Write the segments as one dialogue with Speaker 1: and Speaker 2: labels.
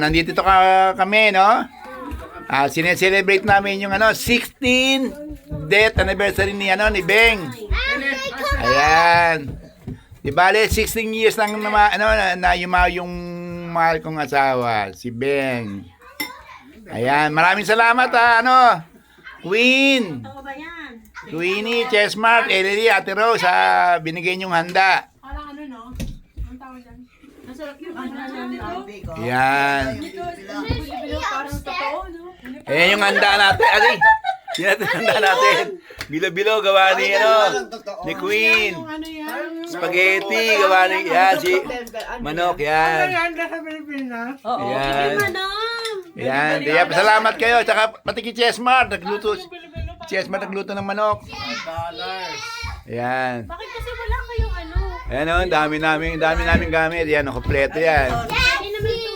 Speaker 1: nandito kami, no? Sineselebrate namin yung 16th death anniversary ni Beng. Ayan. Di bale 16 years lang na yung mahal kong asawa, si Beng. Ayan, maraming salamat Queen. Queenie, Chessmart, Ellie, Ate Rose binigay niyong handa.
Speaker 2: Parang no? Ang tawag dyan? Masarap yung
Speaker 1: Ayan.
Speaker 2: Parang totoo, no?
Speaker 1: Ayan yung handa natin. Yan natin handa natin. Bilo-bilo gawa ni Queen. Spaghetti gawa ni si manok yan.
Speaker 2: Handa sa Pilipinas.
Speaker 1: Yan. Yan. Kaya salamat kayo. Tsaka pati kay Chessmart nagluto. Chessmart nagluto ng manok. Yan.
Speaker 2: Bakit kasi wala kayong
Speaker 1: Ayan dami namin gamit. Yan, kompleto yan.
Speaker 2: Hindi naman ito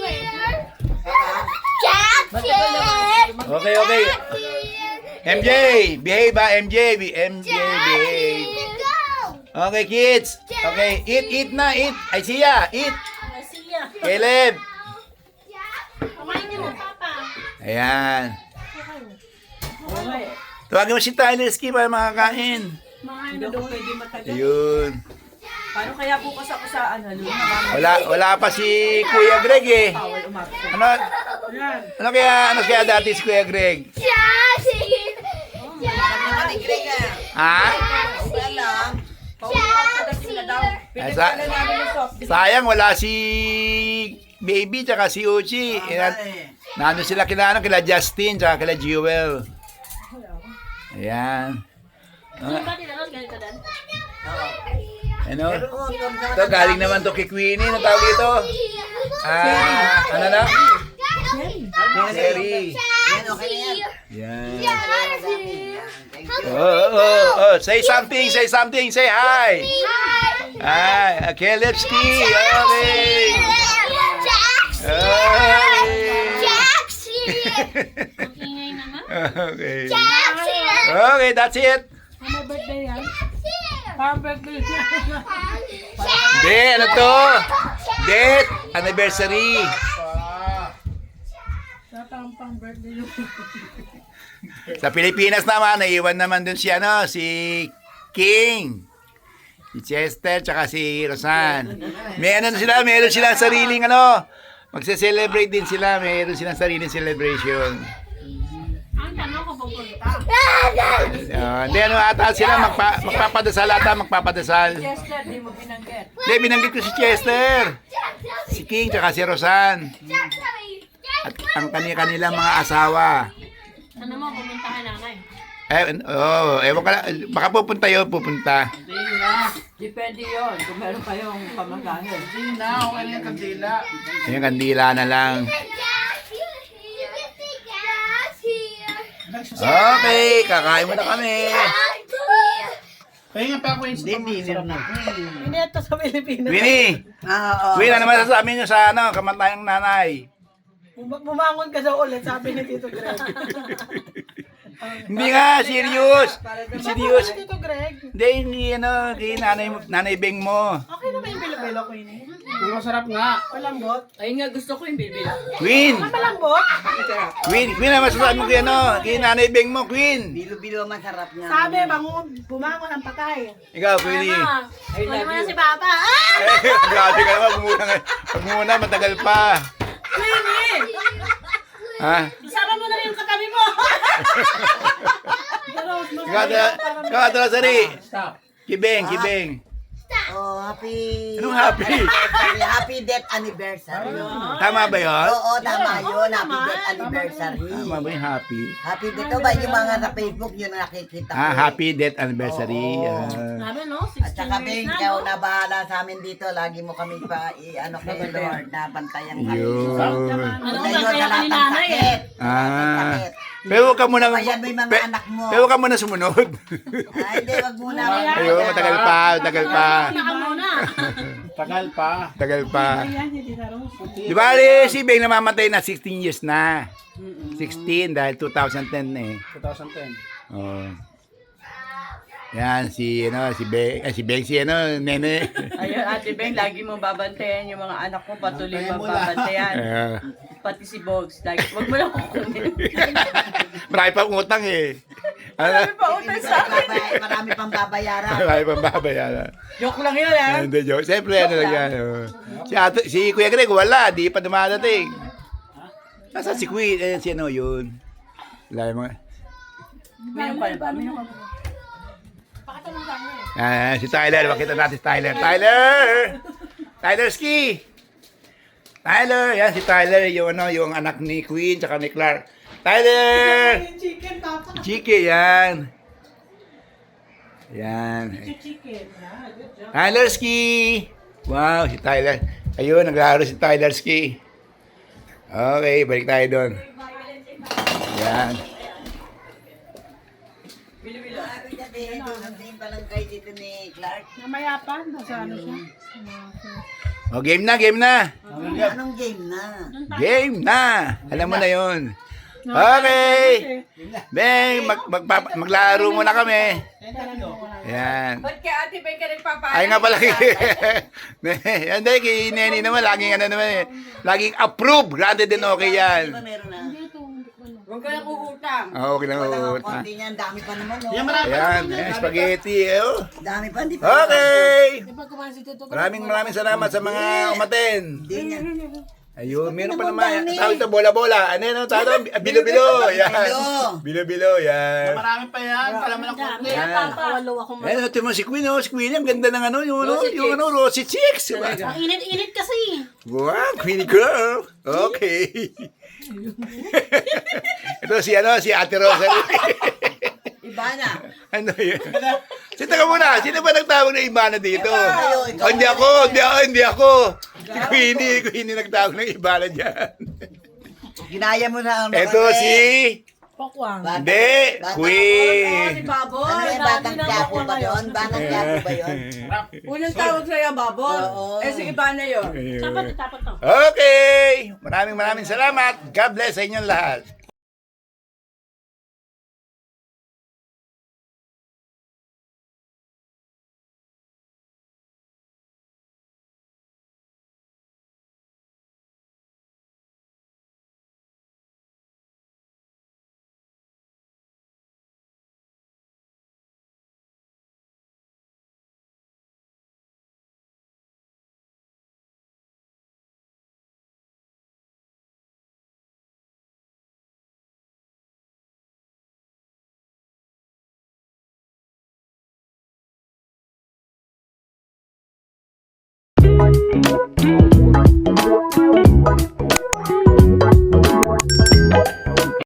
Speaker 1: Okay. MJ, behave MJ, behave. Okay, kids. Okay, eat na, eat. Ay, siya, eat. Caleb.
Speaker 2: Kumain niyo mo, Papa.
Speaker 1: Ayan. Tawagin mo si Tyler Ski para makakain.
Speaker 2: Hindi ako pwede matagal.
Speaker 1: Ayun.
Speaker 3: Paano kaya bukas ako sa Luna?
Speaker 1: Wala pa si Kuya Greg eh.
Speaker 3: Bawal umapit.
Speaker 1: Ano kaya dati si Kuya Greg? Sayang wala si Baby tsaka si Uchi. Nandun sila kila Justin tsaka kila Jewel. Ayan. Ito galing naman to kay Queenie. Ano tawag ito? Ano na? Sherry. Yan. Say something. Say hi. Hi. Kelebski. Okay. Okay. Okay, that's it.
Speaker 2: Ano birthday yan? Parang birthday niya.
Speaker 1: Hindi, ano to? Death anniversary.
Speaker 2: Parang birthday yung
Speaker 1: Sa Pilipinas naman, naiwan naman dun si King. Si Chester, tsaka si Rosan. Meron silang sariling magse-celebrate din sila. Meron silang sariling celebration.
Speaker 2: ang tanong ko pupunta.
Speaker 1: Hindi, ata sila magpapadasal magpapadasal.
Speaker 3: Chester, di mo binanggit.
Speaker 1: Hindi, binanggit ko si Chester. Si King, tsaka si Rosan. At ang kanilang mga asawa.
Speaker 2: Ano mo, pupuntahan nanay?
Speaker 1: Ewan ka lang. Baka pupunta.
Speaker 3: Hindi na. Depende yun. Kung meron kayong pamagahin. Hindi na. Okay na yung kandila.
Speaker 1: Yung kandila na lang. Okay, kakain mo na kami.
Speaker 4: Kaya nga pa ako yung dinner na.
Speaker 2: Hindi ito sa Pilipinas.
Speaker 1: Winnie! Winnie, ano masasabi nyo sa kamatayang nanay?
Speaker 2: Bumangon ka daw ulit, sabi ni Tito Greg.
Speaker 1: Hindi nga, serious. Serious.
Speaker 2: Sabi ni Tito Greg.
Speaker 1: Hindi, kay nanay Beng mo.
Speaker 2: Okay na ba yung bilo-bilo ko yun eh?
Speaker 4: Ang masarap nga.
Speaker 2: Malambot?
Speaker 3: Ayun nga, gusto ko yung baby.
Speaker 1: Queen!
Speaker 2: Malambot?
Speaker 1: Queen, ano masasabi mo kay nanay Beng mo, Queen?
Speaker 4: Bilo-bilo masarap niya.
Speaker 2: Sabi, bumangon ang patay.
Speaker 1: Ikaw, Queenie.
Speaker 2: Ano mo na si Papa?
Speaker 1: Grabe ka naman, wag muna, matagal pa.
Speaker 2: Queenie!
Speaker 1: Ha?
Speaker 2: Isama mo na yung katabi mo!
Speaker 1: Ikaw, Sari. Kibeng.
Speaker 4: Oh, happy...
Speaker 1: Anong happy?
Speaker 4: Happy death anniversary.
Speaker 1: Tama ba yun?
Speaker 4: Oo, tama yun. Happy death anniversary.
Speaker 1: Tama ba yung happy?
Speaker 4: Happy death. O ba yung mga na Facebook yun na nakikita ko.
Speaker 1: Happy death anniversary.
Speaker 2: Sabi no, 16
Speaker 4: At saka
Speaker 2: years
Speaker 4: Bing,
Speaker 2: na,
Speaker 4: ikaw
Speaker 2: no?
Speaker 4: na bahala sa amin dito. Lagi mo kami pa kay Lord na bantayan kami.
Speaker 1: Yun.
Speaker 2: Ano
Speaker 4: Sa
Speaker 2: ba
Speaker 4: iyo,
Speaker 2: kaya
Speaker 4: sa lahat
Speaker 2: ni
Speaker 4: ng
Speaker 2: nanay eh?
Speaker 4: sakit.
Speaker 1: Ah. Pero huwag ka muna
Speaker 4: Ayan mo yung mga anak mo.
Speaker 1: Pero huwag ka muna sumunod.
Speaker 4: Ay, hindi, wag muna.
Speaker 1: Ayun, matagal pa.
Speaker 2: Naka muna.
Speaker 1: Tagal pa.
Speaker 2: Ayan, hindi na Rose.
Speaker 1: Di ba, si Beng namamatay na 16 years na. 16 dahil 2010 eh.
Speaker 4: 2010.
Speaker 1: Oh. Yan, si Beng, nene.
Speaker 3: Ayun, Ate Beng, lagi mo babantayan yung mga anak mo, patuloy mo babantayan. Pati si Bogs. Like, wag mo lang kukunin.
Speaker 1: Marami pang utang eh. Ano?
Speaker 3: Marami pa utang sa akin.
Speaker 4: Marami pang babayaran.
Speaker 1: Marami pang babayaran.
Speaker 3: Joke lang yun, ha?
Speaker 1: Hindi, joke. Siyempre, ano lang yan. oh. Si Kuya Greg, wala. Di pa dumadating. Nasa si Kuya, si ano yun. Wala yung mga...
Speaker 3: Minum ka na ba? Minum ka na ba?
Speaker 1: Si Tyler, makita natin si Tyler. Tyler! Tyler Ski! Tyler! Yan si Tyler, yung anak ni Queen, tsaka ni Clark. Tyler!
Speaker 2: Chicken, papa.
Speaker 1: Chiki, yan. Yan.
Speaker 2: Chicken. Ah, good job.
Speaker 1: Tyler Ski! Wow, si Tyler. Ayun, naglaro si Tyler Ski. Okay, balik tayo doon. Yan.
Speaker 4: Nandun pa lang kayo dito ni Clark.
Speaker 2: Namaya pa. Nasa ano siya?
Speaker 1: O, game na, game na.
Speaker 4: Anong game na?
Speaker 1: Game na. Alam mo na yun. Okay. Beng, maglaro muna kami. Yan.
Speaker 3: Ba't kay Ate Ben ka nagpapaalam?
Speaker 1: Ay nga pala. Yan dahil kay Neni naman, laging ano naman eh. Laging approve. Granted din okay yan.
Speaker 4: Di ba meron na?
Speaker 3: Huwag ka lang uutang.
Speaker 1: Okay lang.
Speaker 4: Wala nga
Speaker 1: okay.
Speaker 4: konti niyan. Dami pa naman. Oh.
Speaker 1: Ayan, spaghetti. Oh.
Speaker 4: Dami pa. Hindi pa.
Speaker 1: Okay.
Speaker 2: Di ba kumain si Tito?
Speaker 1: Maraming salamat sa mga umaten.
Speaker 4: Hindi niya.
Speaker 1: Ayun, meron pa naman. Tawag ito, bola-bola. Ano yun? Tawag ito, bilo-bilo. Yan. Bilo-bilo, yan.
Speaker 5: Marami pa yan. Pala mo lang konti.
Speaker 2: Walo ako.
Speaker 1: Ayun, ito mo si Queen, oh. Si Queen, ang ganda ng ano, yung Rosy Chicks.
Speaker 2: Ang init-init kasi.
Speaker 1: Wow, Queenie girl. Okay. Ito si Ate Rosa.
Speaker 4: Iba na.
Speaker 1: Ano yun? Sita ka muna, sino ba nagtawag na Ibana dito?
Speaker 4: Ikaw.
Speaker 1: Oh, hindi ako. Si Queenie nagtawag ng Ibana dyan.
Speaker 4: Ginaya mo na.
Speaker 1: Ito si...
Speaker 2: Pokwang.
Speaker 1: Hindi, Queen.
Speaker 3: Baboy.
Speaker 4: Ano yung batang Quiapo ba yun? Batang Quiapo ba yun?
Speaker 3: Unang tawag sa'yo, Baboy.
Speaker 4: Oo.
Speaker 3: Eh, sige ba na yun?
Speaker 2: Tapat to.
Speaker 1: Okay. Maraming salamat. God bless sa inyong lahat.
Speaker 6: Thank you.